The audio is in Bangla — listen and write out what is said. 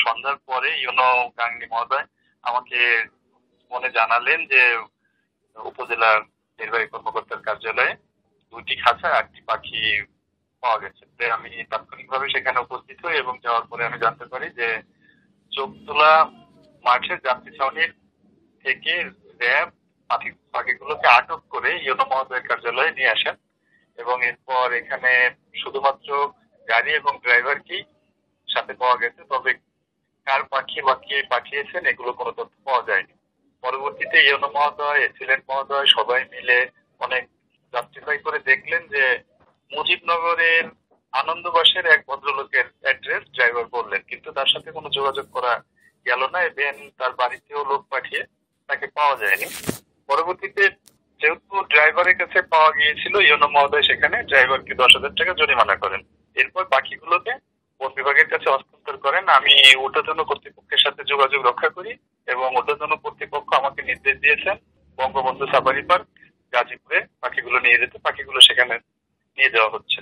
সন্ধ্যার পরে ইউনো গাঙ্গী মহোদয় আমাকে ফোনে জানালেন যে উপজেলা নির্বাহী কর্মকর্তার কার্যালয়ে 2টি খাঁচা 8টি পাখি পাওয়া গেছে। আমি তাৎক্ষণিকভাবে সেখানে উপস্থিত হই এবং যাওয়ার পরে আমি জানতে পারি যে চোখতলা মাঠের যাত্রী ছাউনির থেকে র্যাব পাখিগুলোকে আটক করে ইউনো মহোদয়ের কার্যালয়ে নিয়ে আসেন এবং এরপর এখানে শুধুমাত্র গাড়ি এবং ড্রাইভারকেই সাথে পাওয়া গেছে, তবে কার পাখি বা কে পাঠিয়েছেন এগুলো কোনো তথ্য পাওয়া যায়নি। পরবর্তীতে ইউনো মহোদয়, এসিলেন্ট মহোদয় সবাই মিলে অনেক জাস্টিফাই করে দেখলেন যে মুজিবনগরের আনন্দবাসের এক ভদ্রলোকের অ্যাড্রেস ড্রাইভার বললেন, কিন্তু তার সাথে কোনো যোগাযোগ করা গেল না এবং তার বাড়িতেও লোক পাঠিয়ে তাকে পাওয়া যায়নি। পরবর্তীতে যেহেতু ড্রাইভারের কাছে পাওয়া গিয়েছিল, ইউনো মহোদয় সেখানে ড্রাইভারকে 10,000 টাকা জরিমানা করেন। এরপর বাকিগুলোকে বন বিভাগের কাছে হস্তান্তর করেন। আমি ঊর্ধ্বতন কর্তৃপক্ষের সাথে যোগাযোগ রক্ষা করি এবং ঊর্ধ্বতন কর্তৃপক্ষ আমাকে নির্দেশ দিয়েছেন বঙ্গবন্ধু সাফারি পার্ক গাজীপুরে পাখিগুলো নিয়ে যেতে। পাখিগুলো সেখানে নিয়ে যাওয়া হচ্ছে।